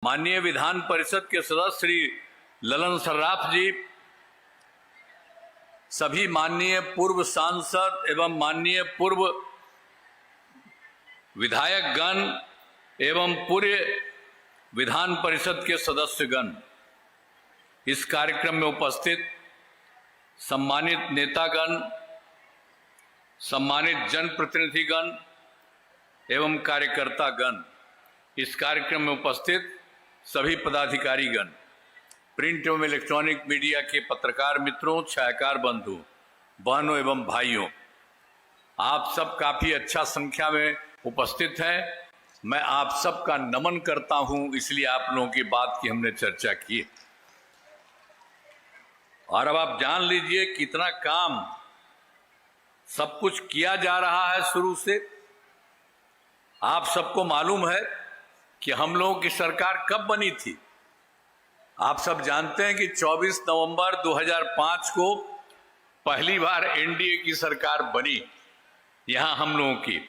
माननीय विधान परिषद के सदस्य श्री ललन सर्राफ जी, सभी माननीय पूर्व सांसद एवं माननीय पूर्व विधायकगण एवं पूरे विधान परिषद के सदस्यगण, इस कार्यक्रम में उपस्थित सम्मानित नेतागण, सम्मानित जनप्रतिनिधिगण एवं कार्यकर्तागण, इस कार्यक्रम में उपस्थित सभी पदाधिकारीगण, प्रिंट एवं इलेक्ट्रॉनिक मीडिया के पत्रकार मित्रों, छायाकार बंधु, बहनों एवं भाइयों, आप सब काफी अच्छा संख्या में उपस्थित हैं। मैं आप सबका नमन करता हूं, इसलिए आप लोगों की बात की हमने चर्चा की। और अब आप जान लीजिए कितना काम सब कुछ किया जा रहा है शुरू से। आप सबको मालूम है कि हम लोगों की सरकार कब बनी थी। आप सब जानते हैं कि 24 नवंबर 2005 को पहली बार एनडीए की सरकार बनी यहां हम लोगों की,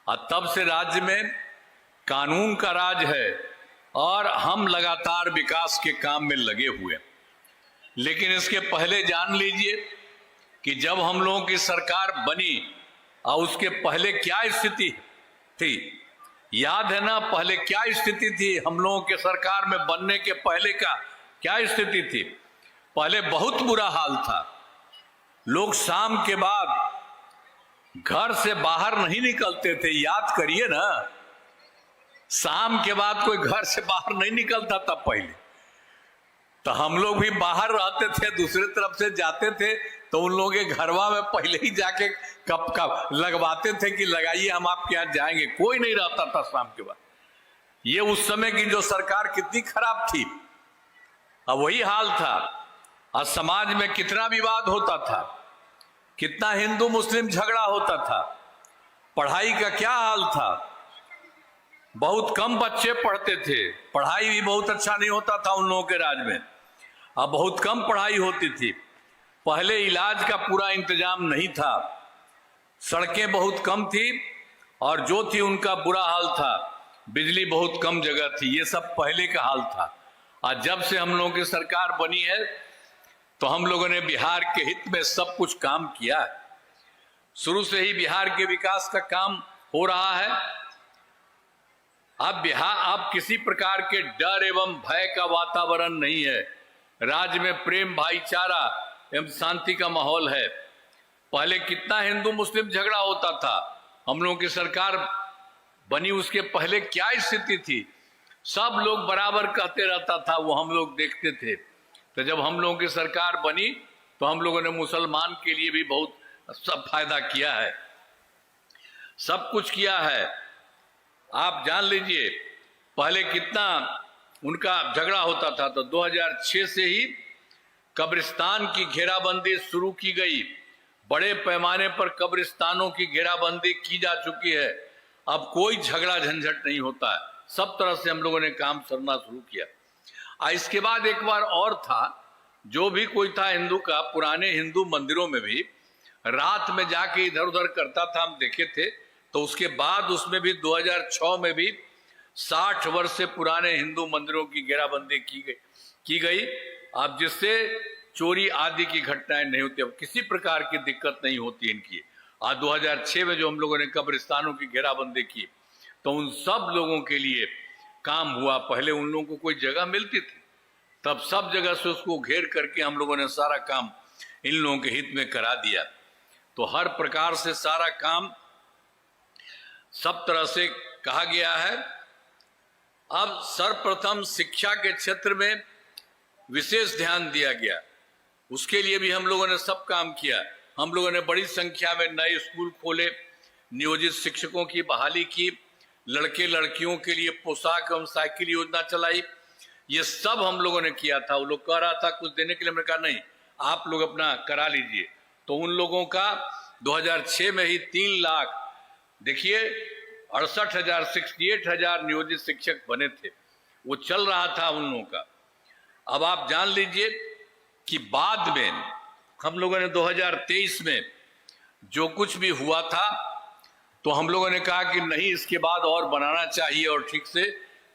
और तब से राज्य में कानून का राज है और हम लगातार विकास के काम में लगे हुए। लेकिन इसके पहले जान लीजिए कि जब हम लोगों की सरकार बनी और उसके पहले क्या स्थिति थी। याद है ना, पहले क्या स्थिति थी हम लोगों के सरकार में बनने के पहले का क्या स्थिति थी। पहले बहुत बुरा हाल था। लोग शाम के बाद घर से बाहर नहीं निकलते थे। याद करिए ना, शाम के बाद कोई घर से बाहर नहीं निकलता था पहले। तो हम लोग भी बाहर रहते थे, दूसरे तरफ से जाते थे तो उन लोगों के घरवा में पहले ही जाके कप लगवाते थे कि लगाइए, हम आपके यहाँ जाएंगे। कोई नहीं रहता था शाम के बाद। ये उस समय की जो सरकार कितनी खराब थी। अब वही हाल था। और समाज में कितना विवाद होता था, कितना हिंदू मुस्लिम झगड़ा होता था। पढ़ाई का क्या हाल था, बहुत कम बच्चे पढ़ते थे। पढ़ाई भी बहुत अच्छा नहीं होता था उन लोगों के राज में। अब बहुत कम पढ़ाई होती थी। पहले इलाज का पूरा इंतजाम नहीं था। सड़कें बहुत कम थी और जो थी उनका बुरा हाल था। बिजली बहुत कम जगह थी। ये सब पहले का हाल था। और जब से हम लोगों की सरकार बनी है तो हम लोगों ने बिहार के हित में सब कुछ काम किया है। शुरू से ही बिहार के विकास का काम हो रहा है। अब किसी प्रकार के डर एवं भय का वातावरण नहीं है। राज्य में प्रेम, भाईचारा एवं शांति का माहौल है। पहले कितना हिंदू मुस्लिम झगड़ा होता था। हम लोगों की सरकार बनी उसके पहले क्या स्थिति थी, सब लोग बराबर कहते रहता था, वो हम लोग देखते थे। तो जब हम लोगों की सरकार बनी तो हम लोगों ने मुसलमान के लिए भी बहुत सब फायदा किया है, सब कुछ किया है। आप जान लीजिए पहले कितना उनका झगड़ा होता था। तो 2006 से ही कब्रिस्तान की घेराबंदी शुरू की गई। बड़े पैमाने पर कब्रिस्तानों की घेराबंदी की जा चुकी है। अब कोई झगड़ा झंझट नहीं होता है। सब तरह से हम लोगों ने काम करना शुरू किया। इसके बाद एक बार और था, जो भी कोई था हिंदू का, पुराने हिंदू मंदिरों में भी रात में जाके इधर उधर करता था, हम देखे थे। तो उसके बाद उसमें भी 2006 में भी 60 वर्ष से पुराने हिंदू मंदिरों की घेराबंदी की गई। अब जिससे चोरी आदि की घटनाएं नहीं होती, अब किसी प्रकार की दिक्कत नहीं होती इनकी। आज 2006 में जो हम लोगों ने कब्रिस्तानों की घेराबंदी की तो उन सब लोगों के लिए काम हुआ। पहले उन लोगों को कोई जगह मिलती थी, तब सब जगह से उसको घेर करके हम लोगों ने सारा काम इन लोगों के हित में करा दिया। तो हर प्रकार से सारा काम सब तरह से कहा गया है। अब सर्वप्रथम शिक्षा के क्षेत्र में विशेष ध्यान दिया गया। उसके लिए भी हम लोगों ने सब काम किया। हम लोगों ने बड़ी संख्या में नए स्कूल खोले, नियोजित शिक्षकों की बहाली की, लड़के लड़कियों के लिए पोशाक एवं साइकिल योजना चलाई। ये सब हम लोगों ने किया था। वो लोग कह रहा था कुछ देने के लिए, मैंने कहा नहीं, आप लोग अपना करा लीजिए। तो उन लोगों का 2006 में ही 3 लाख, देखिए 68,000 68,000 नियोजित शिक्षक बने थे। वो चल रहा था उन लोगों का। अब आप जान लीजिए कि बाद में हम लोगों ने 2023 में जो कुछ भी हुआ था तो हम लोगों ने कहा कि नहीं, इसके बाद और बनाना चाहिए और ठीक से।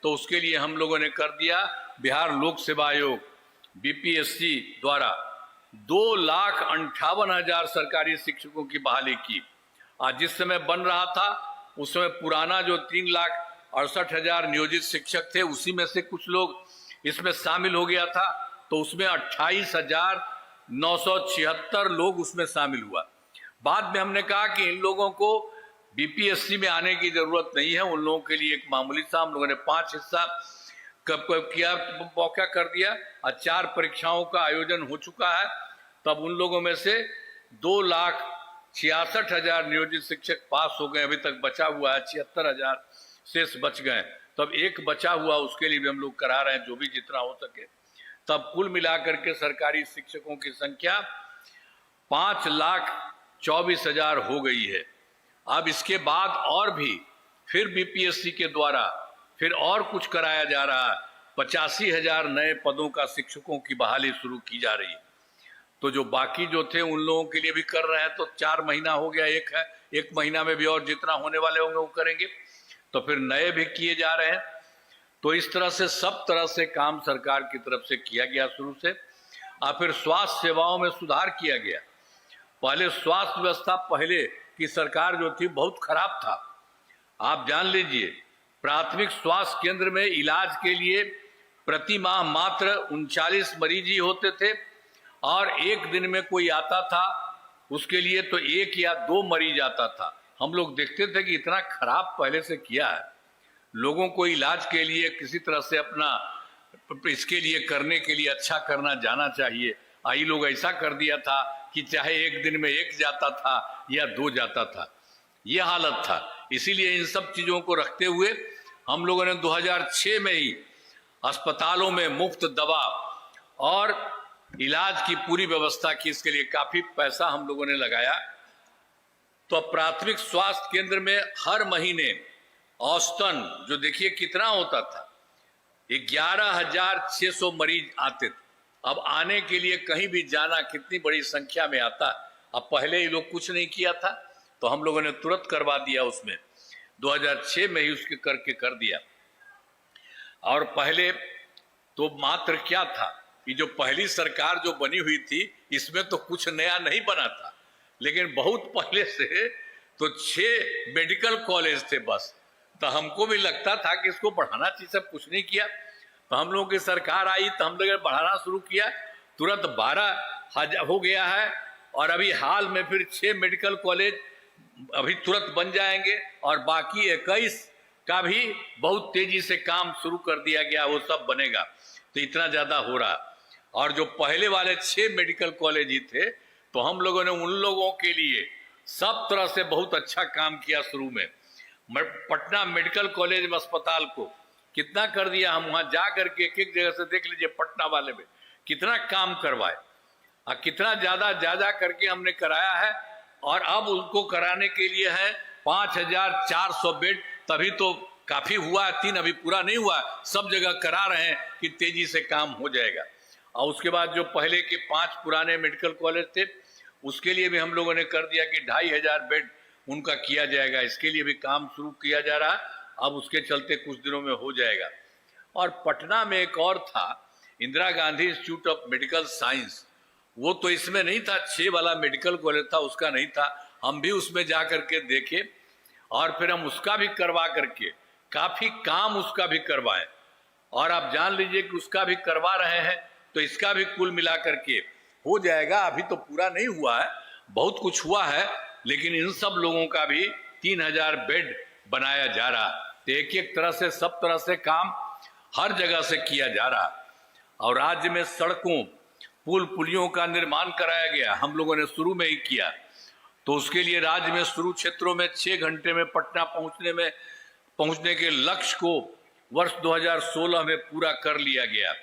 तो उसके लिए हम लोगों ने कर दिया, बिहार लोक सेवा आयोग बीपीएससी द्वारा 2,58,000 सरकारी शिक्षकों की बहाली की। आज जिस समय बन रहा था उस समय पुराना जो 3,68,000 नियोजित शिक्षक थे उसी में से कुछ लोग इसमें शामिल हो गया था, तो उसमें 28,976 लोग उसमें शामिल हुआ। बाद में हमने कहा कि इन लोगों को बीपीएससी में आने की जरूरत नहीं है, उन लोगों के लिए एक मामूली सा हम लोगों ने 5 हिस्सा किया, मौका कर दिया और 4 परीक्षाओं का आयोजन हो चुका है। तब उन लोगों में से 2,66,000 नियोजित शिक्षक पास हो गए, अभी तक बचा हुआ है 76,000 शेष बच गए। तब एक बचा हुआ उसके लिए भी हम लोग करा रहे हैं, जो भी जितना हो सके। तब कुल मिलाकर के सरकारी शिक्षकों की संख्या 5,24,000 हो गई है। अब इसके बाद और भी फिर बीपीएससी के द्वारा फिर और कुछ कराया जा रहा है। 85,000 नए पदों का शिक्षकों की बहाली शुरू की जा रही है। तो जो बाकी जो थे उन लोगों के लिए भी कर रहे हैं, तो 4 महीना हो गया, एक है, 1 महीना में भी और जितना होने वाले होंगे वो करेंगे। तो फिर नए भी किए जा रहे हैं। तो इस तरह से सब तरह से काम सरकार की तरफ से किया गया शुरू से। और फिर स्वास्थ्य सेवाओं में सुधार किया गया। पहले स्वास्थ्य व्यवस्था पहले की सरकार जो थी बहुत खराब था। आप जान लीजिए, प्राथमिक स्वास्थ्य केंद्र में इलाज के लिए प्रति माह मात्र 39 मरीज ही होते थे, और एक दिन में कोई आता था उसके लिए तो 1 या 2 मरीज आता था। हम लोग देखते थे कि इतना खराब पहले से किया है। लोगों को इलाज के लिए किसी तरह से अपना इसके लिए करने के लिए अच्छा करना जाना चाहिए। आई लोग ऐसा कर दिया था कि चाहे एक दिन में 1 जाता था या 2 जाता था, ये हालत था। इसीलिए इन सब चीजों को रखते हुए हम लोगों ने 2006 में ही अस्पतालों में मुफ्त दवा और इलाज की पूरी व्यवस्था की। इसके लिए काफी पैसा हम लोगों ने लगाया। तो प्राथमिक स्वास्थ्य केंद्र में हर महीने औसतन जो देखिए कितना होता था, 11,600 मरीज आते थे। अब आने के लिए कहीं भी जाना कितनी बड़ी संख्या में आता। अब पहले ये लोग कुछ नहीं किया था, तो हम लोगों ने तुरंत करवा दिया। उसमें 2006 में ही उसके करके कर दिया। और पहले तो मात्र क्या था कि जो पहली सरकार जो बनी हुई थी इसमें तो कुछ नया नहीं बना था, लेकिन बहुत पहले से तो 6 मेडिकल कॉलेज थे बस। तो हमको भी लगता था कि इसको बढ़ाना चाहिए, सब कुछ नहीं किया। तो हम लोगों की सरकार आई तो हम लोगों ने बढ़ाना शुरू किया, तुरंत 12,000 हो गया है। और अभी हाल में फिर 6 मेडिकल कॉलेज अभी तुरंत बन जाएंगे, और बाकी 21 का भी बहुत तेजी से काम शुरू कर दिया गया, वो सब बनेगा। तो इतना ज्यादा हो रहा। और जो पहले वाले 6 मेडिकल कॉलेज ही थे, तो हम लोगों ने उन लोगों के लिए सब तरह से बहुत अच्छा काम किया। शुरू में पटना मेडिकल कॉलेज में अस्पताल को कितना कर दिया, हम वहां जा करके एक जगह से देख लीजिए पटना वाले में कितना काम करवाए और कितना ज्यादा करके हमने कराया है। और अब उनको कराने के लिए है 5,400 बेड, तभी तो काफी हुआ है। 3 अभी पूरा नहीं हुआ, सब जगह करा रहे हैं कि तेजी से काम हो जाएगा। और उसके बाद जो पहले के 5 पुराने मेडिकल कॉलेज थे उसके लिए भी हम लोगों ने कर दिया कि 2,500 बेड उनका किया जाएगा। इसके लिए भी काम शुरू किया जा रहा है, अब उसके चलते कुछ दिनों में हो जाएगा। और पटना में एक और था, Indira Gandhi institute of medical science, वो तो इसमें नहीं था। 6 वाला मेडिकल कॉलेज था, उसका नहीं था। हम भी उसमें जा करके देखे और फिर हम उसका भी करवा करके काफी काम उसका भी करवाए। और आप जान लीजिए कि उसका भी करवा रहे हैं, तो इसका भी कुल मिला करके हो जाएगा। अभी तो पूरा नहीं हुआ है, बहुत कुछ हुआ है, लेकिन इन सब लोगों का भी 3,000 बेड बनाया जा रहा। तो एक तरह से सब तरह से काम हर जगह से किया जा रहा। और राज्य में सड़कों पुल पुलियों का निर्माण कराया गया, हम लोगों ने शुरू में ही किया। तो उसके लिए राज्य में शुरू क्षेत्रों में 6 घंटे में पटना पहुंचने के लक्ष्य को वर्ष 2016 में पूरा कर लिया गया।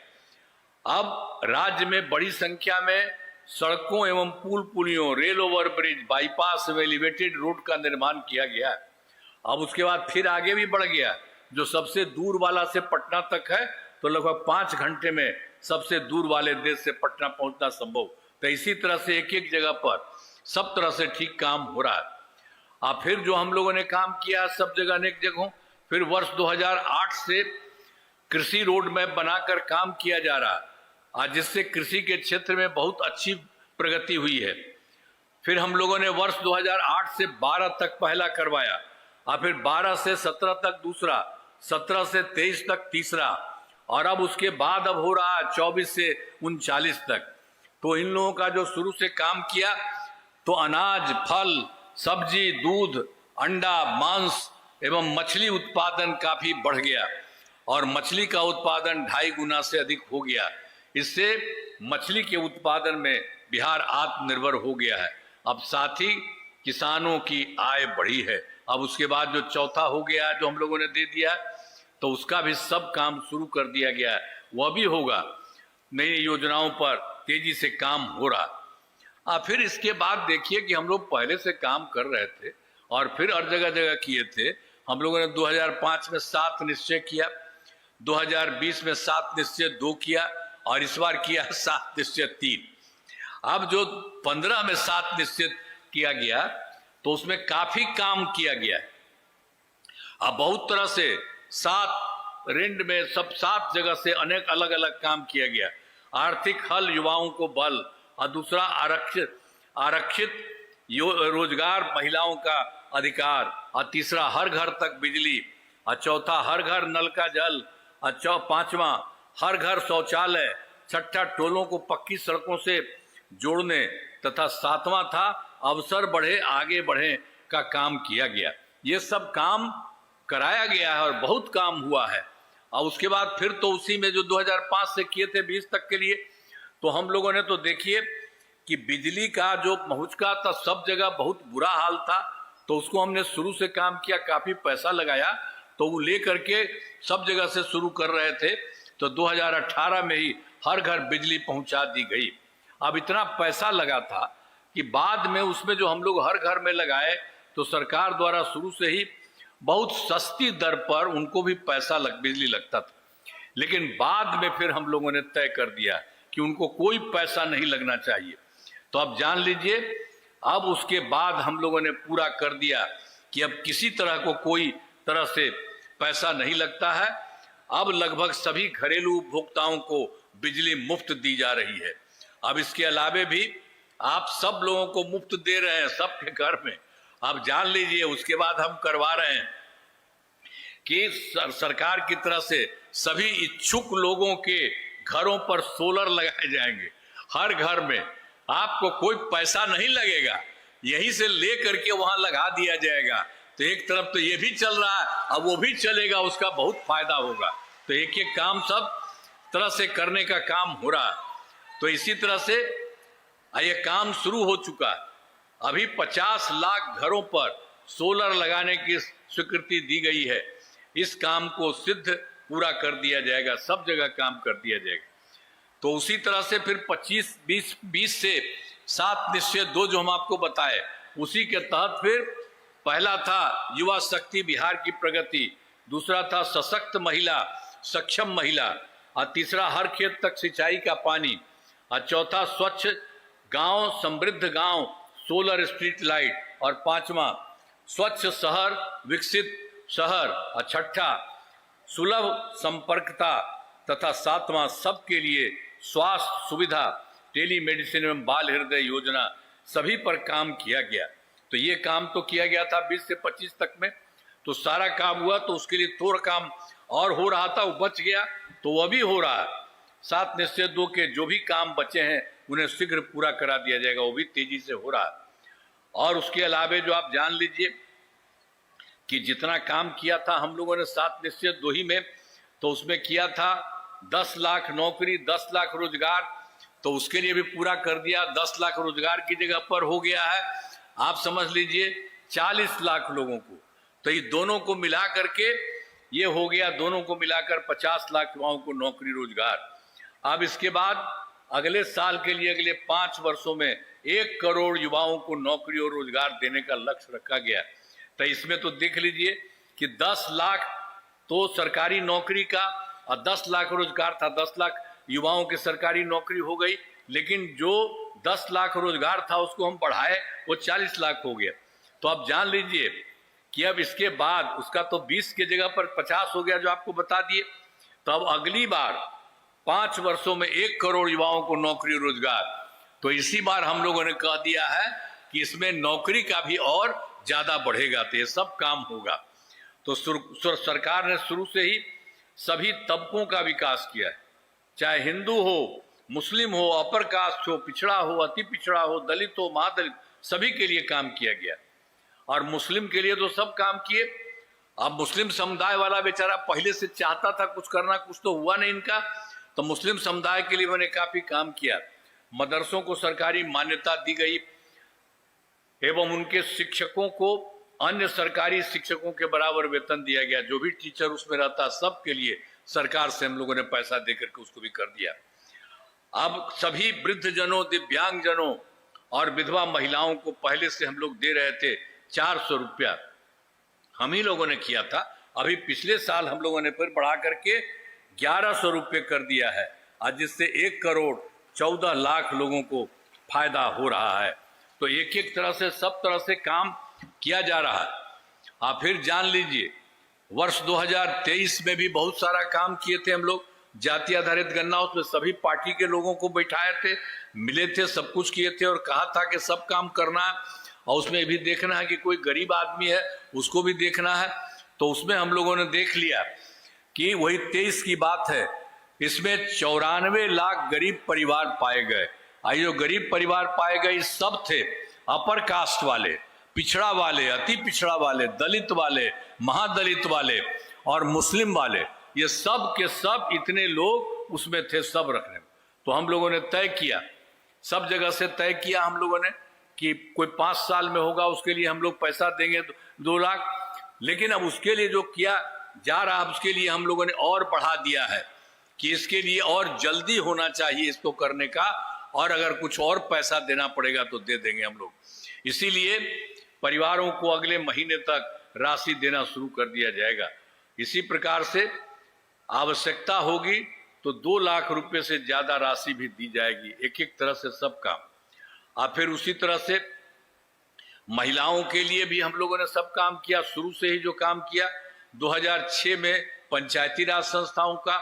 अब राज्य में बड़ी संख्या में सड़कों एवं पुल पुलियों, रेल ओवर ब्रिज, बाईपास एवं एलिवेटेड रोड का निर्माण किया गया। अब उसके बाद फिर आगे भी बढ़ गया, जो सबसे दूर वाला से पटना तक है, तो लगभग 5 घंटे में सबसे दूर वाले देश से पटना पहुंचना संभव। तो इसी तरह से एक जगह पर सब तरह से ठीक काम हो रहा है। फिर जो हम लोगों ने काम किया सब जगह अनेक जगहों, फिर वर्ष 2008 से कृषि रोड मैप बनाकर काम किया जा रहा आज, जिससे कृषि के क्षेत्र में बहुत अच्छी प्रगति हुई है। फिर हम लोगों ने वर्ष 2008 से 12 तक पहला करवाया, और फिर 12 से 17 तक दूसरा, 17 से 23 तक तीसरा, और अब उसके बाद अब हो रहा है 24 से 39 तक। तो इन लोगों का जो शुरू से काम किया तो अनाज, फल, सब्जी, दूध, अंडा, मांस एवं मछली उत्पादन काफी बढ़ गया, और मछली का उत्पादन 2.5 गुना से अधिक हो गया। इससे मछली के उत्पादन में बिहार आत्मनिर्भर हो गया है। अब साथ ही किसानों की आय बढ़ी है। अब उसके बाद जो चौथा हो गया है, जो हम लोगों ने दे दिया, तो उसका भी सब काम शुरू कर दिया गया है, वह भी होगा। नई योजनाओं पर तेजी से काम हो रहा। फिर इसके बाद देखिए कि हम लोग पहले से काम कर रहे थे और फिर हर जगह जगह किए थे। हम लोगों ने 2005 में 7 निश्चय किया, 2020 में 7 निश्चय 2 किया, और इस बार किया 7 निश्चय 3। अब जो 15 में 7 निश्चय किया गया तो उसमें काफी काम किया गया है। अब बहुत तरह से 7 रेंड में सब 7 जगह से अनेक अलग अलग काम किया गया। आर्थिक हल, युवाओं को बल, और दूसरा आरक्षित रोजगार, महिलाओं का अधिकार, और तीसरा हर घर तक बिजली, और चौथा हर घर नल का जल, और पांचवा हर घर शौचालय, छठा टोलों को पक्की सड़कों से जोड़ने, तथा 7वां था अवसर बढ़े आगे बढ़े का काम किया गया। ये सब काम कराया गया है और बहुत काम हुआ है। और उसके बाद फिर तो उसी में जो 2005 से किए थे 20 तक के लिए, तो हम लोगों ने तो देखिए कि बिजली का जो पहुंचका था सब जगह बहुत बुरा हाल था, तो उसको हमने शुरू से काम किया, काफी पैसा लगाया, तो वो ले करके सब जगह से शुरू कर रहे थे। तो 2018 में ही हर घर बिजली पहुंचा दी गई। अब इतना पैसा लगा था कि बाद में उसमें जो हम लोग हर घर में लगाए, तो सरकार द्वारा शुरू से ही बहुत सस्ती दर पर उनको भी पैसा बिजली लगता था। लेकिन बाद में फिर हम लोगों ने तय कर दिया कि उनको कोई पैसा नहीं लगना चाहिए। तो अब जान लीजिए, अब उसके बाद हम लोगों ने पूरा कर दिया कि अब किसी तरह को कोई तरह से पैसा नहीं लगता है। अब लगभग सभी घरेलू उपभोक्ताओं को बिजली मुफ्त दी जा रही है। अब इसके अलावे भी आप सब लोगों को मुफ्त दे रहे हैं सबके घर में। आप जान लीजिए, उसके बाद हम करवा रहे हैं कि सरकार की तरफ से सभी इच्छुक लोगों के घरों पर सोलर लगाए जाएंगे। हर घर में आपको कोई पैसा नहीं लगेगा, यहीं से ले करके वहां लगा दिया जाएगा। तो एक तरफ तो ये भी चल रहा है, अब वो भी चलेगा, उसका बहुत फायदा होगा। तो एक एक काम सब तरह से करने का काम हो रहा है। तो इसी तरह से ये काम शुरू हो चुका है। अभी 50 लाख घरों पर सोलर लगाने की स्वीकृति दी गई है। इस काम को सिद्ध पूरा कर दिया जाएगा, सब जगह काम कर दिया जाएगा। तो उसी तरह से फिर 20 से 7 निश्चय 2 जो हम आपको बताए, उसी के तहत फिर पहला था युवा शक्ति बिहार की प्रगति, दूसरा था सशक्त महिला, सक्षम महिला, और तीसरा हर खेत तक सिंचाई का पानी, और चौथा स्वच्छ गांव, समृद्ध गांव, सोलर स्ट्रीट लाइट, और पांचवा स्वच्छ शहर, विकसित शहर, और छठा सुलभ संपर्कता, तथा 7वां सबके लिए स्वास्थ्य सुविधा, टेलीमेडिसिन एवं बाल हृदय योजना, सभी पर काम किया गया। तो ये काम तो किया गया था 20 से 25 तक में, तो सारा काम हुआ। तो उसके लिए थोड़ा काम और हो रहा था, वो बच गया, तो वह भी हो रहा है। 7 निश्चय 2 के जो भी काम बचे हैं उन्हें शीघ्र पूरा करा दिया जाएगा, वो भी तेजी से हो रहा है। और उसके अलावे जो आप जान लीजिए कि जितना काम किया था हम लोगों ने 7 निश्चय 2 ही में, तो उसमें किया था 10 लाख नौकरी, 10 लाख रोजगार, तो उसके लिए भी पूरा कर दिया। 10 लाख रोजगार की जगह पर हो गया है, आप समझ लीजिए 40 लाख लोगों को। तो ये दोनों को मिला करके ये हो गया, दोनों को मिलाकर 50 लाख युवाओं को नौकरी रोजगार। अब इसके बाद अगले साल के लिए अगले 5 वर्षों में 1 करोड़ युवाओं को नौकरी और रोजगार देने का लक्ष्य रखा गया। तो इसमें तो देख लीजिए कि 10 लाख तो सरकारी नौकरी का और 10 लाख रोजगार था, 10 लाख युवाओं की सरकारी नौकरी हो गई। लेकिन जो 10 लाख रोजगार था उसको हम बढ़ाए, वो 40 लाख हो गया। तो आप जान लीजिए कि अब इसके बाद उसका तो 20 की जगह पर 50 हो गया, जो आपको बता दिए। तब अगली बार 5 वर्षों में 1 करोड़ युवाओं को नौकरी रोजगार। तो इसी बार हम लोगों ने कह दिया है कि इसमें नौकरी का भी और ज्यादा बढ़ेगा, तो ये सब काम होगा। तो सरकार ने शुरू से ही सभी तबकों का विकास किया है, चाहे हिंदू हो, मुस्लिम हो, अपर कास्ट हो, पिछड़ा हो, अति पिछड़ा हो, दलित हो, महादलित, सभी के लिए काम किया गया। और मुस्लिम के लिए तो सब काम किए। अब मुस्लिम समुदाय वाला बेचारा पहले से चाहता था कुछ करना, कुछ तो हुआ नहीं इनका, तो मुस्लिम समुदाय के लिए मैंने काफी काम किया। मदरसों को सरकारी मान्यता दी गई एवं उनके शिक्षकों को अन्य सरकारी शिक्षकों के बराबर वेतन दिया गया। जो भी टीचर उसमें रहता सबके लिए सरकार से हम लोगों ने पैसा देकर के उसको भी कर दिया। अब सभी वृद्ध जनों, दिव्यांग जनों और विधवा महिलाओं को पहले से हम लोग दे रहे थे 400 रुपया, हम ही लोगों ने किया था। अभी पिछले साल हम लोगों ने फिर बढ़ा करके 1100 रुपये कर दिया है, आज जिससे 1 करोड़ 14 लाख लोगों को फायदा हो रहा है। तो एक एक तरह से सब तरह से काम किया जा रहा है। आप फिर जान लीजिए, वर्ष 2023 में भी बहुत सारा काम किए थे हम लोग। जाति आधारित गणना, उसमें सभी पार्टी के लोगों को बैठाए थे, मिले थे, सब कुछ किए थे और कहा था कि सब काम करना है और उसमें भी देखना है कि कोई गरीब आदमी है उसको भी देखना है। तो उसमें हम लोगों ने देख लिया कि वही 23 की बात है, इसमें 94 लाख गरीब परिवार पाए गए। जो गरीब परिवार पाए गए सब थे अपर कास्ट वाले, पिछड़ा वाले, अति पिछड़ा वाले, दलित वाले, महादलित वाले और मुस्लिम वाले, ये सब के सब इतने लोग उसमें थे, सब रखने। तो हम लोगों ने तय किया, सब जगह से तय किया हम लोगों ने कि कोई 5 साल में होगा उसके लिए हम लोग पैसा देंगे 2 लाख। लेकिन अब उसके लिए जो किया जा रहा है उसके लिए हम लोगों ने और बढ़ा दिया है कि इसके लिए और जल्दी होना चाहिए इसको करने का, और अगर कुछ और पैसा देना पड़ेगा तो दे देंगे हम लोग। इसीलिए परिवारों को अगले महीने तक राशि देना शुरू कर दिया जाएगा। इसी प्रकार से आवश्यकता होगी तो 2 लाख रुपए से ज्यादा राशि भी दी जाएगी, एक एक तरह से सब काम। और फिर उसी तरह से महिलाओं के लिए भी हम लोगों ने सब काम किया, शुरू से ही जो काम किया 2006 में पंचायती राज संस्थाओं का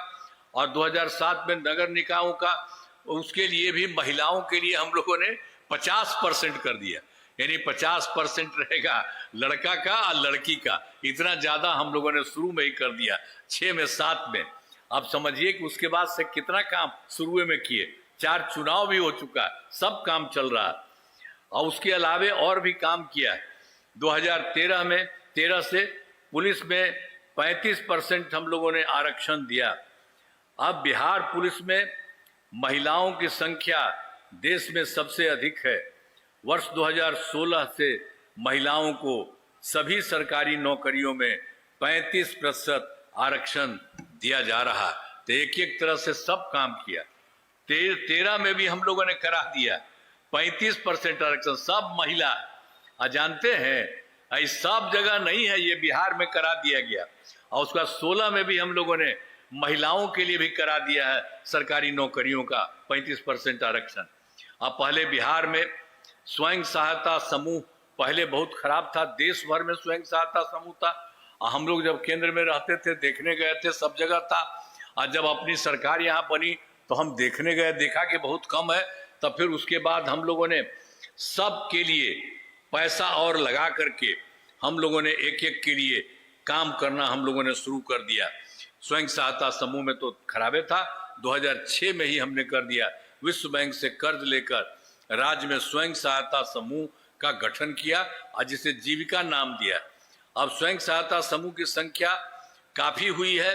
और 2007 में नगर निकायों का, उसके लिए भी महिलाओं के लिए हम लोगों ने 50% कर दिया, यानी 50% रहेगा लड़का का और लड़की का। इतना ज्यादा हम लोगों ने शुरू में ही कर दिया 6 में 7 में। अब समझिए कि उसके बाद से कितना काम शुरू में किए, 4 चुनाव भी हो चुका है, सब काम चल रहा है। और उसके अलावे और भी काम किया है। 2013 में 13 से पुलिस में 35% हम लोगों ने आरक्षण दिया। अब बिहार पुलिस में महिलाओं की संख्या देश में सबसे अधिक है। वर्ष 2016 से महिलाओं को सभी सरकारी नौकरियों में 35% आरक्षण दिया जा रहा है। तो एक एक तरह से सब काम किया। 13 में भी हम लोगों ने करा दिया 35% आरक्षण, सब महिला। जानते हैं सब जगह नहीं है, ये बिहार में करा दिया गया। और उसका 16 में भी हम लोगों ने महिलाओं के लिए भी करा दिया है सरकारी नौकरियों का 35% आरक्षण। अब पहले बिहार में स्वयं सहायता समूह पहले बहुत खराब था, देश भर में स्वयं सहायता समूह था। हम लोग जब केंद्र में रहते थे, देखने गए थे, सब जगह था। और जब अपनी सरकार यहाँ बनी तो हम देखने गए, देखा कि बहुत कम है। तब फिर उसके बाद हम लोगों ने सब के लिए पैसा और लगा करके हम लोगों ने एक एक के लिए काम करना हम लोगों ने शुरू कर दिया। स्वयं सहायता समूह में तो खराबे था, 2006 में ही हमने कर दिया। विश्व बैंक से कर्ज लेकर राज्य में स्वयं सहायता समूह का गठन किया और जिसे जीविका नाम दिया। अब स्वयं सहायता समूह की संख्या काफी हुई है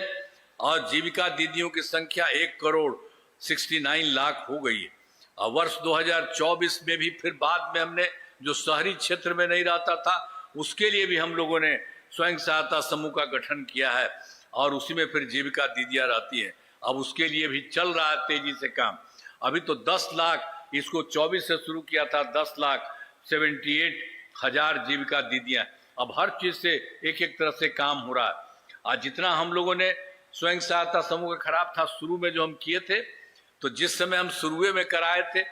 और जीविका दीदियों की संख्या 1 करोड़ 69 लाख हो गई है। और वर्ष 2024 में भी फिर बाद में हमने जो शहरी क्षेत्र में नहीं रहता था उसके लिए भी हम लोगों ने स्वयं सहायता समूह का गठन किया है और उसी में फिर जीविका दीदियां रहती हैं। अब उसके लिए भी चल रहा है तेजी से काम। अभी तो 10 लाख, इसको 24 से शुरू किया था, 10,78,000 जीविका दीदियां। अब हर चीज से एक एक तरह से काम हो रहा है। आज जितना हम लोगों ने स्वयं सहायता समूह का खराब था शुरू में जो हम किए थे, तो जिस समय हम शुरू में कराए थे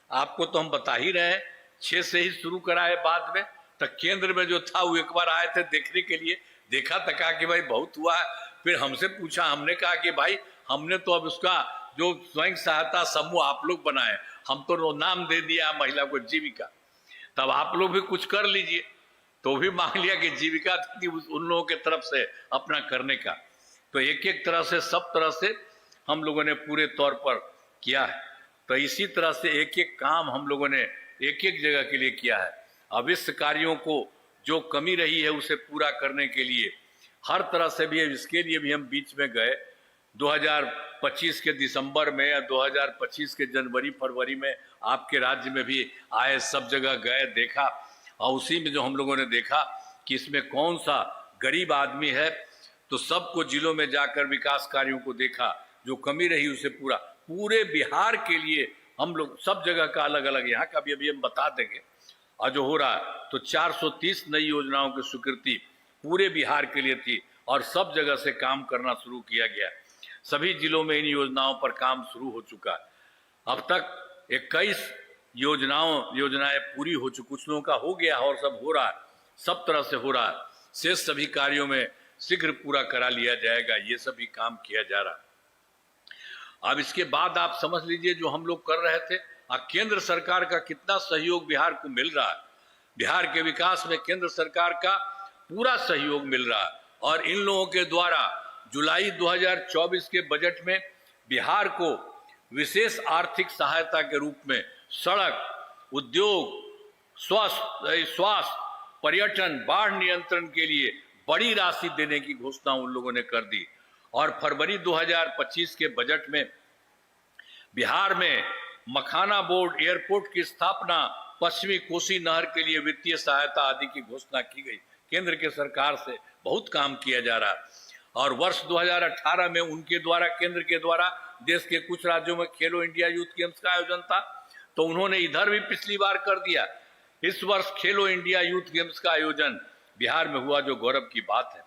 आपको तो हम बता ही रहे हैं, 6 से ही शुरू कराए, बाद में तक केंद्र में जो था वो एक बार आए थे देखने के लिए, देखा तका कि भाई बहुत हुआ है फिर हमसे पूछा, हमने कहा कि भाई हमने तो अब उसका जो स्वयं सहायता समूह आप लोग बनाए, हम तो नाम दे दिया महिला को जीविका, तब आप लोग भी कुछ कर लीजिए। तो भी मांग लिया कि जीविका थी उन लोगों के तरफ से अपना करने का। तो एक एक तरह से, सब तरह से हम लोगों ने पूरे तौर पर किया है। तो इसी तरह से एक एक काम हम लोगों ने एक एक जगह के लिए किया है। अवश्य कार्यों को जो कमी रही है उसे पूरा करने के लिए हर तरह से भी, इसके लिए भी हम बीच में गए 2025 के दिसंबर में या 2025 के जनवरी फरवरी में आपके राज्य में भी आए, सब जगह गए, देखा, और उसी में जो हम लोगों ने देखा कि इसमें कौन सा गरीब आदमी है, तो सबको जिलों में जाकर विकास कार्यों को देखा, जो कमी रही उसे पूरे बिहार के लिए हम लोग सब जगह का अलग अलग, यहाँ का भी अभी हम बता देंगे, और जो हो रहा तो 430 नई योजनाओं की स्वीकृति पूरे बिहार के लिए थी और सब जगह से काम करना शुरू किया गया। सभी जिलों में इन योजनाओं पर काम शुरू हो चुका है। अब तक 21 योजनाएं पूरी हो चुकी, कुछ लोगों का हो गया और सब हो रहा है, सब तरह से हो रहा है। शेष सभी कार्यों में शीघ्र पूरा करा लिया जाएगा, ये सभी काम किया जा रहा है। अब इसके बाद आप समझ लीजिए जो हम लोग कर रहे थे, केंद्र सरकार का कितना सहयोग बिहार को मिल रहा है। बिहार के विकास में केंद्र सरकार का पूरा सहयोग मिल रहा है, और इन लोगों के द्वारा जुलाई 2024 के बजट में बिहार को विशेष आर्थिक सहायता के रूप में सड़क, उद्योग, स्वास्थ्य, पर्यटन, बाढ़ नियंत्रण के लिए बड़ी राशि देने की घोषणा उन लोगों ने कर दी। और फरवरी 2025 के बजट में बिहार में मखाना बोर्ड एयरपोर्ट की स्थापना, पश्चिमी कोसी नहर के लिए वित्तीय सहायता आदि की घोषणा की गई। केंद्र के सरकार से बहुत काम किया जा रहा है। और वर्ष 2018 में उनके द्वारा, केंद्र के द्वारा देश के कुछ राज्यों में खेलो इंडिया यूथ गेम्स का आयोजन था, तो उन्होंने इधर भी पिछली बार कर दिया। इस वर्ष खेलो इंडिया यूथ गेम्स का आयोजन बिहार में हुआ, जो गौरव की बात है।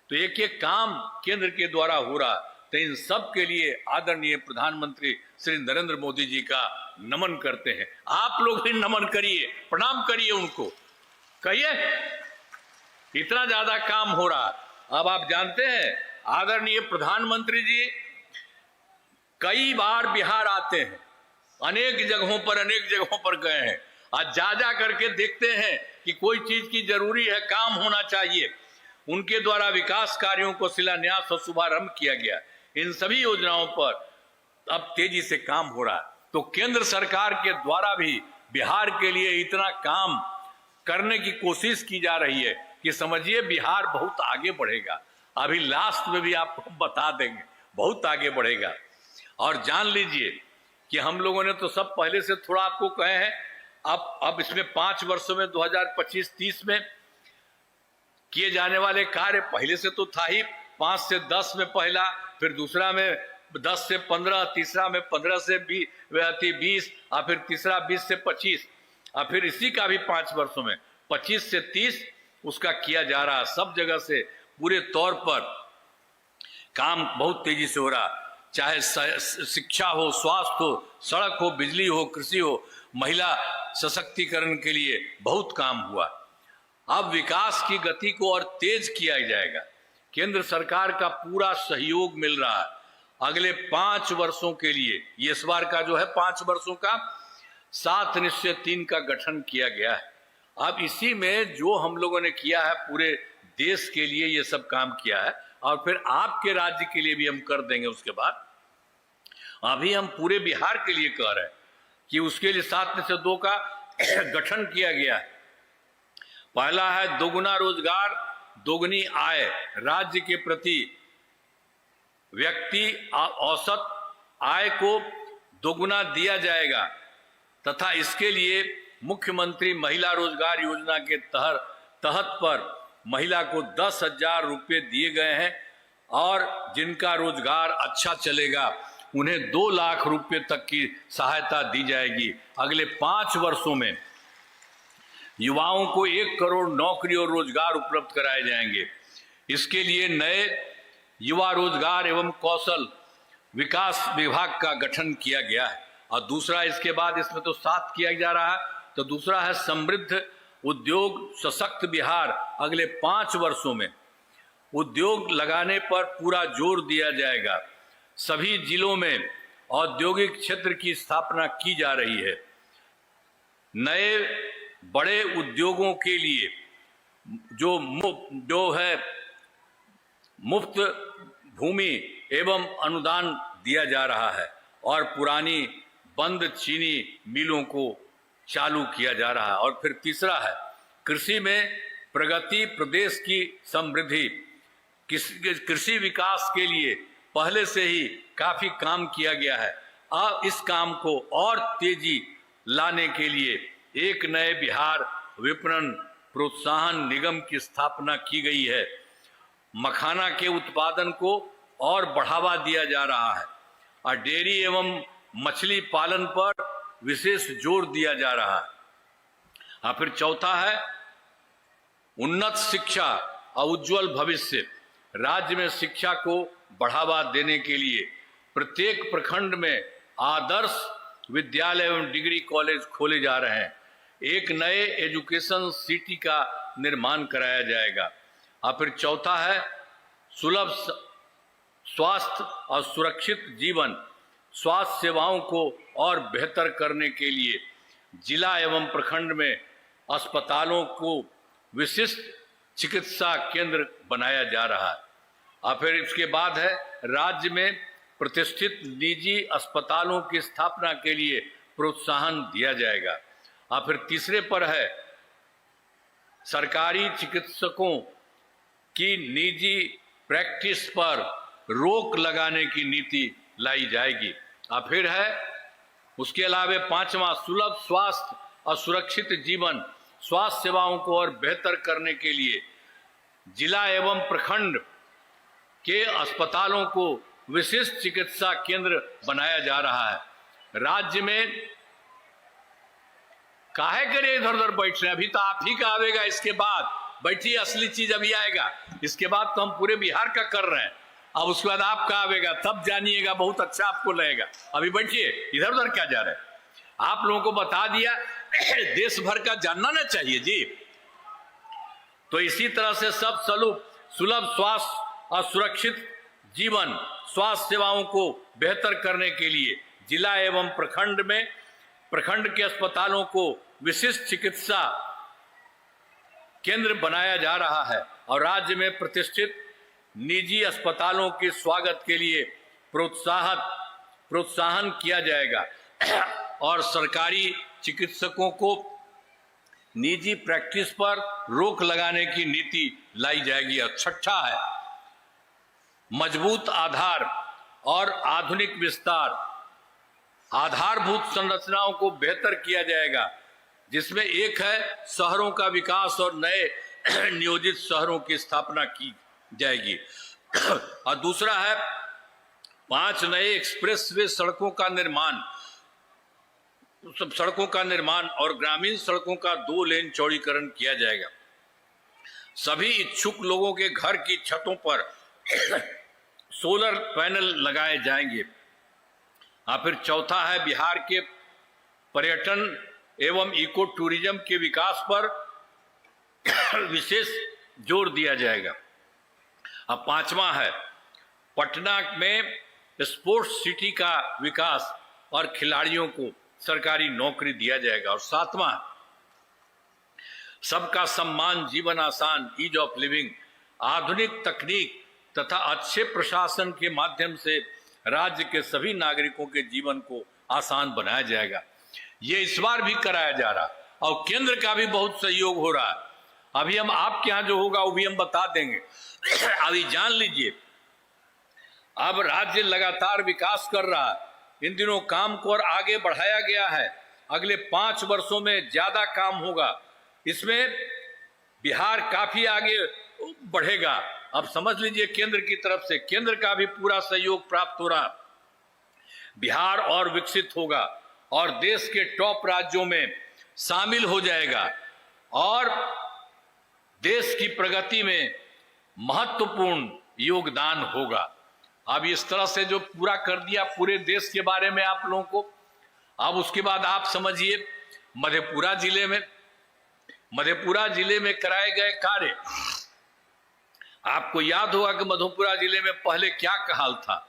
तो एक एक काम केंद्र के द्वारा हो रहा, तो इन सब के लिए आदरणीय प्रधानमंत्री श्री नरेंद्र मोदी जी का नमन करते हैं। आप लोग भी नमन करिए, प्रणाम करिए उनको, कहिए इतना ज्यादा काम हो रहा। अब आप जानते हैं आदरणीय प्रधानमंत्री जी कई बार बिहार आते हैं, अनेक जगहों पर गए हैं, आज जा करके देखते हैं कि कोई चीज की जरूरी है, काम होना चाहिए। उनके द्वारा विकास कार्यों को शिलान्यास और शुभारंभ किया गया। इन सभी योजनाओं पर अब तेजी से काम हो रहा है। तो केंद्र सरकार के द्वारा भी बिहार के लिए इतना काम करने की कोशिश की जा रही है कि समझिए बिहार बहुत आगे बढ़ेगा। अभी लास्ट में भी आपको बता देंगे, बहुत आगे बढ़ेगा। और जान लीजिए कि हम लोगों ने तो सब पहले से थोड़ा आपको कहे हैं, अब इसमें 5 वर्षों में 2025-30 में किए जाने वाले कार्य पहले से तो था ही, 5 से 10 में पहला, फिर दूसरा में 10 से 15, तीसरा में 15 से 20, और फिर तीसरा 20 से 25, और फिर इसी का भी 5 वर्षों में 25 से 30 उसका किया जा रहा। सब जगह से पूरे तौर पर काम बहुत तेजी से हो रहा, चाहे शिक्षा हो, स्वास्थ्य हो, सड़क हो, बिजली हो, कृषि हो, महिला सशक्तिकरण के लिए बहुत काम हुआ। अब विकास की गति को और तेज किया जाएगा। केंद्र सरकार का पूरा सहयोग मिल रहा है। अगले 5 वर्षों के लिए, ये इस बार का जो है 5 वर्षों का 7 निश्चय 3 का गठन किया गया है। अब इसी में जो हम लोगों ने किया है, पूरे देश के लिए ये सब काम किया है, और फिर आपके राज्य के लिए भी हम कर देंगे। उसके बाद अभी हम पूरे बिहार के लिए कह रहे हैं कि उसके लिए 7 में से 2 का गठन किया गया है। पहला है दोगुना रोजगार, दोगुनी आय, राज्य के प्रति व्यक्ति औसत आय को दोगुना दिया जाएगा, तथा इसके लिए मुख्यमंत्री महिला रोजगार योजना के तहत पर महिला को 10,000 रुपये दिए गए हैं, और जिनका रोजगार अच्छा चलेगा उन्हें 2 लाख रुपए तक की सहायता दी जाएगी। अगले 5 वर्षों में युवाओं को 1 करोड़ नौकरी और रोजगार उपलब्ध कराए जाएंगे। इसके लिए नए युवा रोजगार एवं कौशल विकास विभाग का गठन किया गया है। और दूसरा, इसके बाद इसमें तो 7 किया जा रहा है, तो दूसरा है समृद्ध उद्योग सशक्त बिहार। अगले 5 वर्षों में उद्योग लगाने पर पूरा जोर दिया जाएगा। सभी जिलों में औद्योगिक क्षेत्र की स्थापना की जा रही है। नए बड़े उद्योगों के लिए जो है मुफ्त भूमि एवं अनुदान दिया जा रहा है और पुरानी बंद चीनी मिलों को चालू किया जा रहा है। और फिर तीसरा है कृषि में प्रगति, प्रदेश की समृद्धि। कृषि विकास के लिए पहले से ही काफी काम किया गया है। अब इस काम को और तेजी लाने के लिए एक नए बिहार विपणन प्रोत्साहन निगम की स्थापना की गई है। मखाना के उत्पादन को और बढ़ावा दिया जा रहा है और डेयरी एवं मछली पालन पर विशेष जोर दिया जा रहा है। और फिर चौथा है उन्नत शिक्षा और उज्जवल भविष्य। राज्य में शिक्षा को बढ़ावा देने के लिए प्रत्येक प्रखंड में आदर्श विद्यालय एवं डिग्री कॉलेज खोले जा रहे हैं। एक नए एजुकेशन सिटी का निर्माण कराया जाएगा। और फिर चौथा है सुलभ स्वास्थ्य और सुरक्षित जीवन। स्वास्थ्य सेवाओं को और बेहतर करने के लिए जिला एवं प्रखंड में अस्पतालों को विशिष्ट चिकित्सा केंद्र बनाया जा रहा है। और फिर इसके बाद है राज्य में प्रतिष्ठित निजी अस्पतालों की स्थापना के लिए प्रोत्साहन दिया जाएगा। और फिर तीसरे पर है सरकारी चिकित्सकों की निजी प्रैक्टिस पर रोक लगाने की नीति लाई जाएगी। और फिर है उसके अलावा पांचवा सुलभ स्वास्थ्य और सुरक्षित जीवन। स्वास्थ्य सेवाओं को और बेहतर करने के लिए जिला एवं प्रखंड के अस्पतालों को विशिष्ट चिकित्सा केंद्र बनाया जा रहा है। राज्य में काहे करे इधर उधर बैठ रहे हैं, अभी तो आप ही का आवेगा, इसके बाद बैठिए, असली चीज अभी आएगा। इसके बाद तो हम पूरे बिहार का कर रहे हैं, अब उसके बाद आपका आवेगा, तब जानिएगा, बहुत अच्छा आपको लगेगा। अभी बैठिए, इधर उधर क्या जा रहे हैं। आप लोगों को बता दिया, देश भर का जानना ना चाहिए जी। तो इसी तरह से सब सुलभ स्वास्थ्य और सुरक्षित जीवन, स्वास्थ्य सेवाओं को बेहतर करने के लिए जिला एवं प्रखंड के अस्पतालों को विशिष्ट चिकित्सा केंद्र बनाया जा रहा है और राज्य में प्रतिष्ठित निजी अस्पतालों के स्वागत के लिए प्रोत्साहन किया जाएगा और सरकारी चिकित्सकों को निजी प्रैक्टिस पर रोक लगाने की नीति लाई जाएगी। और छठा है मजबूत आधार और आधुनिक विस्तार। आधारभूत संरचनाओं को बेहतर किया जाएगा, जिसमें एक है शहरों का विकास और नए नियोजित शहरों की स्थापना की जाएगी। और दूसरा है 5 नए एक्सप्रेसवे सड़कों का निर्माण और ग्रामीण सड़कों का 2 लेन चौड़ीकरण किया जाएगा। सभी इच्छुक लोगों के घर की छतों पर सोलर पैनल लगाए जाएंगे। और फिर चौथा है बिहार के पर्यटन एवं इको टूरिज्म के विकास पर विशेष जोर दिया जाएगा। अब पांचवा है पटना में स्पोर्ट्स सिटी का विकास और खिलाड़ियों को सरकारी नौकरी दिया जाएगा। और सातवां सबका सम्मान, जीवन आसान, ईज ऑफ लिविंग। आधुनिक तकनीक तथा अच्छे प्रशासन के माध्यम से राज्य के सभी नागरिकों के जीवन को आसान बनाया जाएगा। ये इस बार भी कराया जा रहा और केंद्र का भी बहुत सहयोग हो रहा है। अभी हम आपके यहाँ जो होगा वो भी हम बता देंगे। अभी जान लीजिए, अब राज्य लगातार विकास कर रहा है। इन दिनों काम को और आगे बढ़ाया गया है। अगले 5 वर्षों में ज्यादा काम होगा। इसमें बिहार काफी आगे बढ़ेगा। अब समझ लीजिए, केंद्र की तरफ से केंद्र का भी पूरा सहयोग प्राप्त हो रहा। बिहार और विकसित होगा और देश के टॉप राज्यों में शामिल हो जाएगा और देश की प्रगति में महत्वपूर्ण योगदान होगा। अब इस तरह से जो पूरा कर दिया पूरे देश के बारे में आप लोगों को। अब उसके बाद आप समझिए मधेपुरा जिले में कराए गए कार्य। आपको याद होगा कि मधेपुरा जिले में पहले क्या हाल था।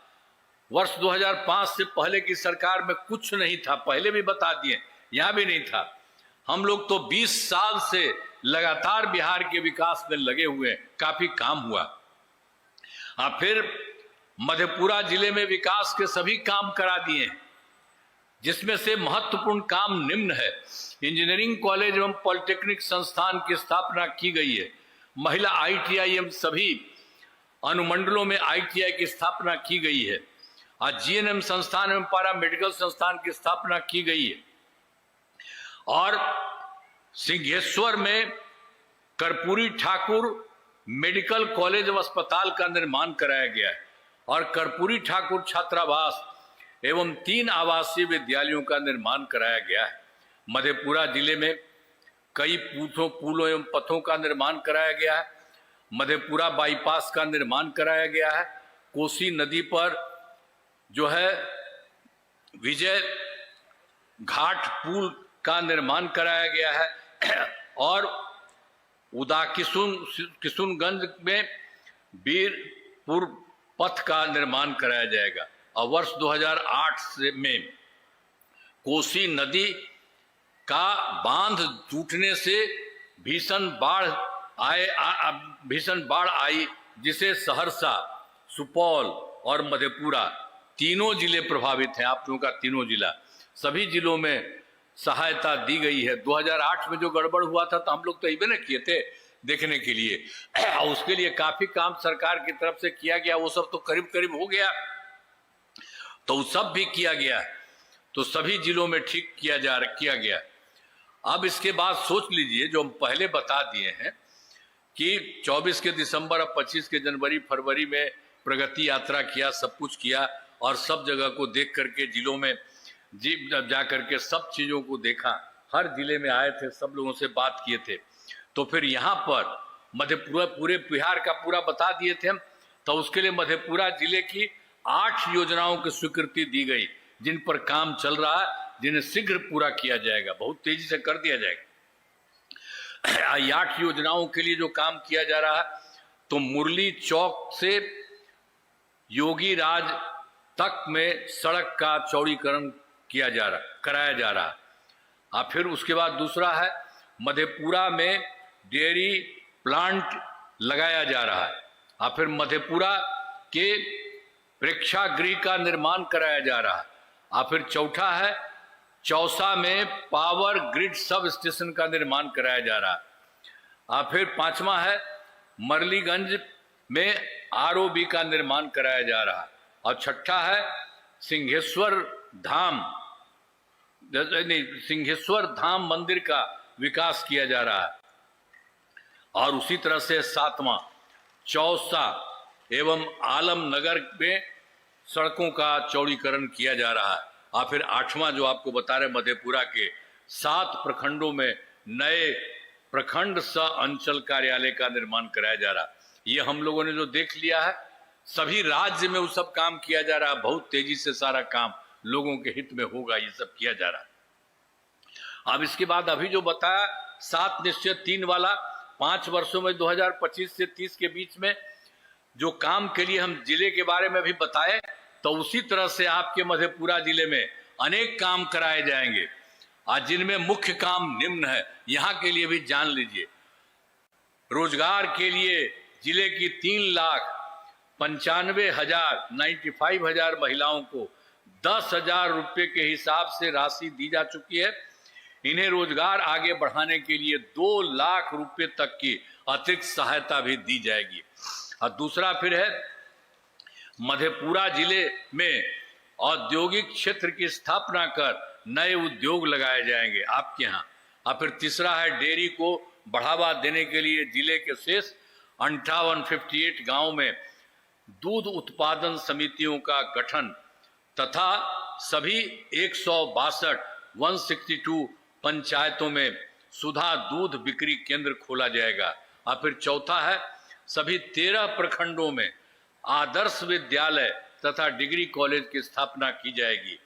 वर्ष 2005 से पहले की सरकार में कुछ नहीं था, पहले भी बता दिए, यहां भी नहीं था। हम लोग तो 20 साल से लगातार बिहार के विकास में लगे हुए हैं, काफी काम हुआ। फिर मधेपुरा जिले में विकास के सभी काम करा दिए हैं, जिसमें से महत्वपूर्ण काम निम्न है। इंजीनियरिंग कॉलेज एवं पॉलिटेक्निक संस्थान की स्थापना की गई है। महिला ITI एवं सभी अनुमंडलों में ITI की स्थापना की गई है। आज GNM संस्थान एवं पारा मेडिकल संस्थान की स्थापना की गई है। और सिंहेश्वर में कर्पूरी ठाकुर मेडिकल कॉलेज एवं अस्पताल का निर्माण कराया गया है। और कर्पूरी ठाकुर छात्रावास एवं 3 आवासीय विद्यालयों का निर्माण कराया गया है। मधेपुरा जिले में कई पुलों एवं पथों का निर्माण कराया गया है। मधेपुरा बाईपास का निर्माण कराया गया है। कोसी नदी पर जो है विजय घाट पुल का निर्माण कराया गया है। और किशुनगंज में वीरपुर पथ का निर्माण कराया जाएगा। और वर्ष 2008 में कोसी नदी का बांध टूटने से भीषण बाढ़ आई, जिसे सहरसा, सुपौल और मधेपुरा तीनों जिले प्रभावित हैं। आप लोगों का तीनों जिला, सभी जिलों में सहायता दी गई है। 2008 में जो गड़बड़ हुआ था तो हम लोग तो इवेंट किए थे देखने के लिए, और उसके लिए काफी काम सरकार की तरफ से किया गया। वो सब तो करीब करीब हो गया, तो वो सब भी किया गया, तो सभी जिलों में ठीक किया गया। अब इसके बाद सोच लीजिए, जो हम पहले बता दिए हैं कि 24 के दिसंबर और 25 के जनवरी फरवरी में प्रगति यात्रा किया, सब कुछ किया, और सब जगह को देख करके जिलों में जा करके सब चीजों को देखा। हर जिले में आए थे, सब लोगों से बात किए थे। तो फिर यहाँ पर मधेपुरा, पूरे बिहार का पूरा बता दिए थे हम। तो उसके लिए मधेपुरा जिले की 8 योजनाओं की स्वीकृति दी गई, जिन पर काम चल रहा है, जिन्हें शीघ्र पूरा किया जाएगा, बहुत तेजी से कर दिया जाएगा। 8 योजनाओं के लिए जो काम किया जा रहा है, तो मुरली चौक से योगी राज तक में सड़क का चौड़ीकरण कराया जा रहा है। फिर उसके बाद दूसरा है, मधेपुरा में डेयरी प्लांट लगाया जा रहा है। फिर मधेपुरा के प्रेक्षागृह का निर्माण कराया जा रहा है। फिर चौथा है, चौसा में पावर ग्रिड सब स्टेशन का निर्माण कराया जा रहा है। फिर 5वां है, मरलीगंज में ROB का निर्माण कराया जा रहा है। और 6ठा है, सिंहेश्वर धाम मंदिर का विकास किया जा रहा है। और उसी तरह से 7वां, चौसा एवं आलमनगर में सड़कों का चौड़ीकरण किया जा रहा है। और फिर 8वां जो आपको बता रहे, मधेपुरा के 7 प्रखंडों में नए प्रखंड सह अंचल कार्यालय का निर्माण कराया जा रहा है। ये हम लोगों ने जो देख लिया है, सभी राज्य में वो सब काम किया जा रहा है। बहुत तेजी से सारा काम लोगों के हित में होगा, ये सब किया जा रहा है। अब इसके बाद अभी जो बताया 7 निश्चय 3 वाला, 5 वर्षों में 2025 से 30 के बीच में जो काम के लिए हम जिले के बारे में भी बताए, तो उसी तरह से आपके मधेपुरा जिले में अनेक काम कराए जाएंगे। आज जिनमें मुख्य काम निम्न है, यहां के लिए भी जान लीजिए। रोजगार के लिए जिले की 3,95,000 महिलाओं को 10,000 रुपये के हिसाब से राशि दी जा चुकी है। इन्हें रोजगार आगे बढ़ाने के लिए 2 लाख रुपए तक की अतिरिक्त सहायता भी दी जाएगी। और दूसरा फिर है, मधेपुरा जिले में औद्योगिक क्षेत्र की स्थापना कर नए उद्योग लगाए जाएंगे आपके यहाँ। और फिर तीसरा है, डेयरी को बढ़ावा देने के लिए जिले के शेष 58 गांव में दूध उत्पादन समितियों का गठन तथा सभी 162 पंचायतों में सुधा दूध बिक्री केंद्र खोला जाएगा। और फिर चौथा है, सभी 13 प्रखंडों में आदर्श विद्यालय तथा डिग्री कॉलेज की स्थापना की जाएगी।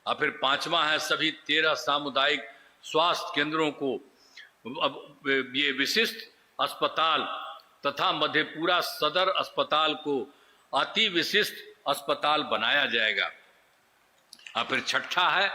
और फिर 5वां है, सभी 13 सामुदायिक स्वास्थ्य केंद्रों को ये विशिष्ट अस्पताल तथा मधेपुरा सदर अस्पताल को अति विशिष्ट अस्पताल बनाया जाएगा। और फिर छठा है,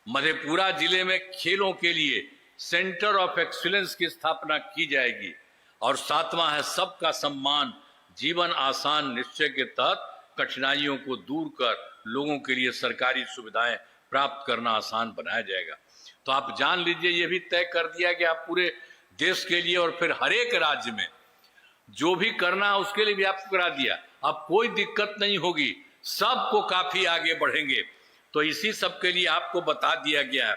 मधेपुरा जिले में खेलों के लिए सेंटर ऑफ एक्सीलेंस की स्थापना की जाएगी। और सातवां है, सबका सम्मान जीवन आसान निश्चय के तहत कठिनाइयों को दूर कर लोगों के लिए सरकारी सुविधाएं प्राप्त करना आसान बनाया जाएगा। तो आप जान लीजिए, ये भी तय कर दिया गया पूरे देश के लिए और फिर हर एक राज्य में जो भी करना है उसके लिए भी आपको करा दिया। अब कोई दिक्कत नहीं होगी, सबको काफी आगे बढ़ेंगे। तो इसी सब के लिए आपको बता दिया गया है।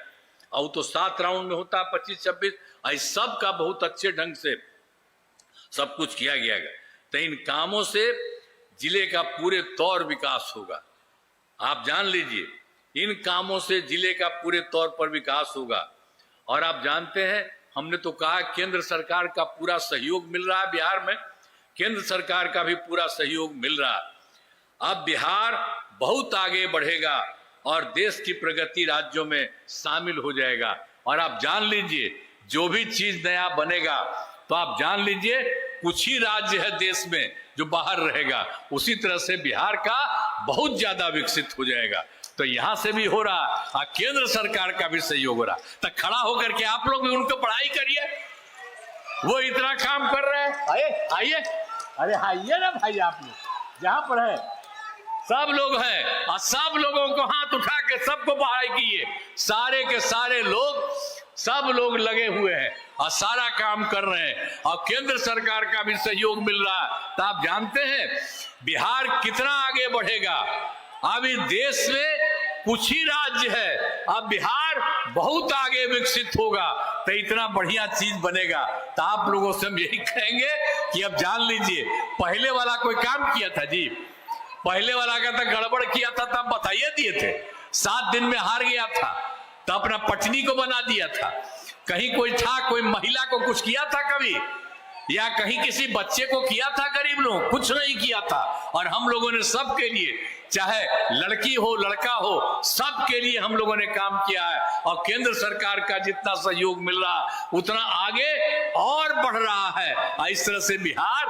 और तो 7 राउंड में होता है 25-26, इस सब का बहुत अच्छे ढंग से सब कुछ किया गया है। तो इन कामों से जिले का पूरे तौर विकास होगा। आप जान लीजिए, इन कामों से जिले का पूरे तौर पर विकास होगा। और आप जानते हैं, हमने तो कहा केंद्र सरकार का पूरा सहयोग मिल रहा है बिहार में, केंद्र सरकार का भी पूरा सहयोग मिल रहा है। अब बिहार बहुत आगे बढ़ेगा और देश की प्रगति राज्यों में शामिल हो जाएगा। और आप जान लीजिए, जो भी चीज नया बनेगा तो आप जान लीजिए कुछ ही राज्य है देश में जो बाहर रहेगा, उसी तरह से बिहार का बहुत ज्यादा विकसित हो जाएगा। तो यहां से भी हो रहा और केंद्र सरकार का भी सहयोग हो रहा। तो खड़ा होकर के आप लोग भी उनको पढ़ाई करिए, वो इतना काम कर रहे हैं। आइए आइए, अरे आइए ना भाई, आप लोग जहां पर है सब लोग हैं और सब लोगों को हाथ उठा के सबको पढ़ाई कीजिए। सारे के सारे लोग, सब लोग लगे हुए हैं और सारा काम कर रहे हैं और केंद्र सरकार का भी सहयोग मिल रहा है। तो आप जानते हैं बिहार कितना आगे बढ़ेगा। अभी देश में कुछ ही राज्य है, अब बिहार बहुत आगे विकसित होगा तो इतना बढ़िया चीज बनेगा। तो आप लोगों से हम यही कहेंगे कि अब जान लीजिए, पहले वाला कोई काम किया था जी, पहले वाला का तो गड़बड़ किया था तब बताइए दिए थे, 7 दिन में हार गया था तो अपना पत्नी को बना दिया था। कहीं कोई था, कोई महिला को कुछ किया था कभी, या कहीं किसी बच्चे को किया था गरीब लोग, कुछ नहीं किया था। और हम लोगों ने सबके लिए, चाहे लड़की हो लड़का हो, सबके लिए हम लोगों ने काम किया है। और केंद्र सरकार का जितना सहयोग मिल रहा उतना आगे और बढ़ रहा है। इस तरह से बिहार